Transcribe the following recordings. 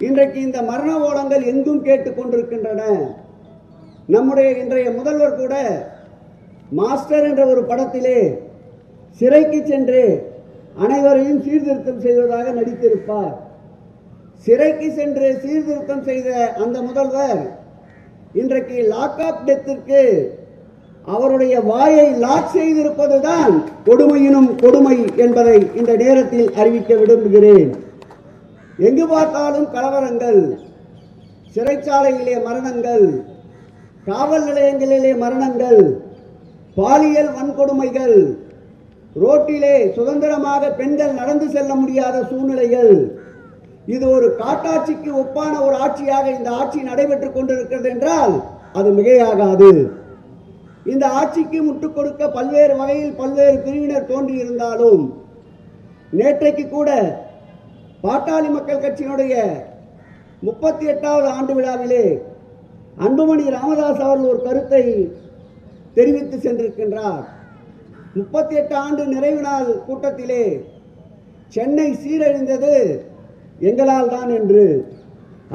இன்றைக்கு இந்த மரண ஓலங்கள் எங்கும் கேட்டுக்கொண்டிருக்கின்றன. நம்முடைய இன்றைய முதல்வர் கூட மாஸ்டர் என்ற ஒரு படத்திலே சிறைக்கு சென்று அனைவரையும் சீர்திருத்தம் செய்வதாக நடித்திருப்பார். சிறைக்கு சென்று சீர்திருத்தம் செய்த அந்த முதல்வர் இன்றைக்கு லாக் ஆஃப் டெத்திற்கு அவருடைய வாயை லாக் செய்திருப்பதுதான் கொடுமையினும் கொடுமை என்பதை இந்த நேரத்தில் அறிவிக்க விரும்புகிறேன். எங்கு பார்த்தாலும் கலவரங்கள், சிறைச்சாலையிலே மரணங்கள், காவல் நிலையங்களிலே மரணங்கள், பாலியல் வன்கொடுமைகள், ரோட்டிலே சுதந்திரமாக பெண்கள் நடந்து செல்ல முடியாத சூழ்நிலைகள். இது ஒரு காட்டாட்சிக்கு ஒப்பான ஒரு ஆட்சியாக இந்த ஆட்சி நடைபெற்றுக் கொண்டிருக்கிறது என்றால் அது மிகையாகாது. இந்த ஆட்சிக்கு முட்டுக் கொடுக்க பல்வேறு வகையில் பல்வேறு பிரிவினர் தோன்றியிருந்தாலும் நேற்றைக்கு கூட பாட்டாளி மக்கள் கட்சியினுடைய 38வது ஆண்டு விழாவிலே அன்புமணி ராமதாஸ் அவர்கள் ஒரு கருத்தை தெரிவித்து சென்றிருக்கின்றார். 38 ஆண்டு நிறைவு நாள் கூட்டத்திலே சென்னை சீரழிந்தது எங்களால் தான் என்று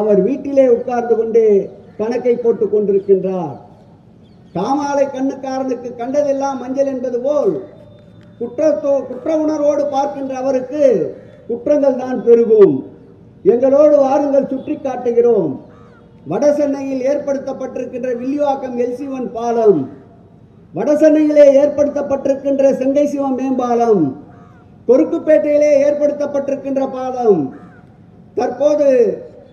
அவர் வீட்டிலே உட்கார்ந்து கொண்டு கணக்கை போட்டுக் கொண்டிருக்கின்றார். காமாலை கண்ணுக்காரனுக்கு கண்டதெல்லாம் மஞ்சள் என்பது போல் குற்ற உணர்வோடு பார்க்கின்ற அவருக்கு குற்றங்கள் தான் பெருகும். எங்களோடு வாருங்கள், சுற்றி காட்டுகிறோம். வட சென்னையில் ஏற்படுத்தப்பட்டிருக்கின்ற வில்லிவாக்கம் எல்சிவன் பாலம், வட சென்னையிலே ஏற்படுத்தப்பட்டிருக்கின்ற செங்கை சிவம் மேம்பாலம், கொருக்குப்பேட்டையிலே ஏற்படுத்தப்பட்டிருக்கின்ற பாலம், தற்போது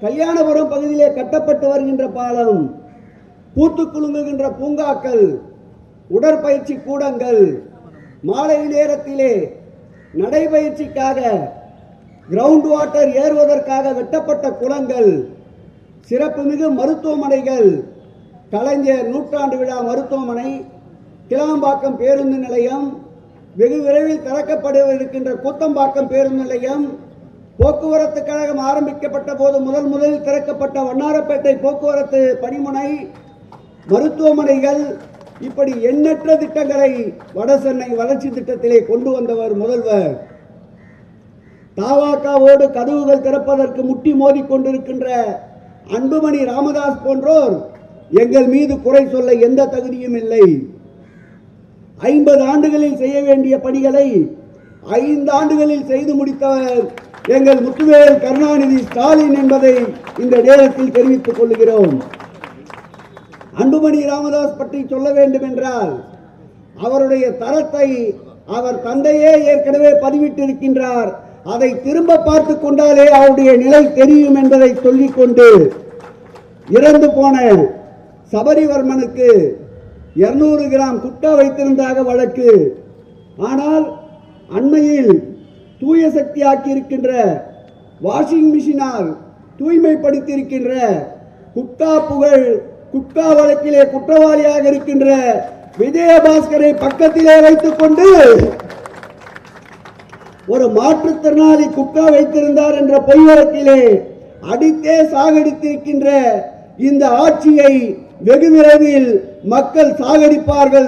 கல்யாணபுரம் பகுதியிலே கட்டப்பட்டு வருகின்ற பாலம், பூத்து குலுங்குகின்ற பூங்காக்கள், உடற்பயிற்சி கூடங்கள், மாலை நேரத்திலே நடைபயிற்சிக்காக கிரவுண்ட் வாட்டர் ஏறுவதற்காக வெட்டப்பட்ட குளங்கள், சிறப்புமிகு மருத்துவமனைகள், கலைஞர் நூற்றாண்டு விழா மருத்துவமனை, கிளாம்பாக்கம் பேருந்து நிலையம், வெகு விரைவில் திறக்கப்பட இருக்கின்ற கூத்தம்பாக்கம் பேருந்து நிலையம், போக்குவரத்து கழகம் ஆரம்பிக்கப்பட்ட போது முதலில் திறக்கப்பட்ட வண்ணாரப்பேட்டை போக்குவரத்து பணிமுனை, மருத்துவமனைகள், இப்படி எண்ணற்ற திட்டங்களை வட சென்னை வளர்ச்சி திட்டத்திலே கொண்டு வந்தவர் முதல்வர். தாவாக்காவோடு கதவுகள் திறப்பதற்கு முட்டி மோதி கொண்டிருக்கின்ற அன்புமணி ராமதாஸ் போன்றோர் எங்கள் மீது குறை சொல்ல எந்த தகுதியும் இல்லை. 50 ஆண்டுகளில் செய்ய வேண்டிய பணிகளை 5 ஆண்டுகளில் செய்து முடித்தவர் எங்கள் முத்துவேல் கருணாநிதி ஸ்டாலின் என்பதை இந்த நேரத்தில் தெரிவித்துக் கொள்கிறோம். அன்புமணி ராமதாஸ் பற்றி சொல்ல வேண்டும் என்றால் அவருடைய தரத்தை அவர் தந்தையே ஏற்கனவே பதிவிட்டிருக்கின்றார். அதை திரும்ப பார்த்து கொண்டாலே அவருடைய நிலை தெரியும் என்பதை சொல்லிக்கொண்டு, இறந்து போன சபரிவர்மனுக்கு 200 கிராம் குட்டா வைத்திருந்தாக வழக்கு. ஆனால் அண்மையில் தூய சக்தி ஆக்கியிருக்கின்ற வாஷிங் மிஷினால் தூய்மைப்படுத்தியிருக்கின்ற குட்டா புகழ், குட்டா வழக்கிலே குற்றவாளியாக இருக்கின்ற விஜயபாஸ்கரை பக்கத்திலே வைத்துக் கொண்டு ஒரு மாற்றுத்திறனாளி குட்டா வைத்திருந்தார் என்ற பொய் வழக்கிலே அடித்தே சாகடித்திருக்கின்ற இந்த ஆட்சியை வெகு விரைவில் மக்கள் சாகடிப்பார்கள்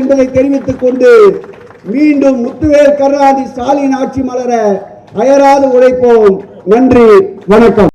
என்பதை தெரிவித்துக் கொண்டு மீண்டும் முத்துவேல் கருணாநிதி ஸ்டாலின் ஆட்சி மலர அயராது உழைப்போம். நன்றி, வணக்கம்.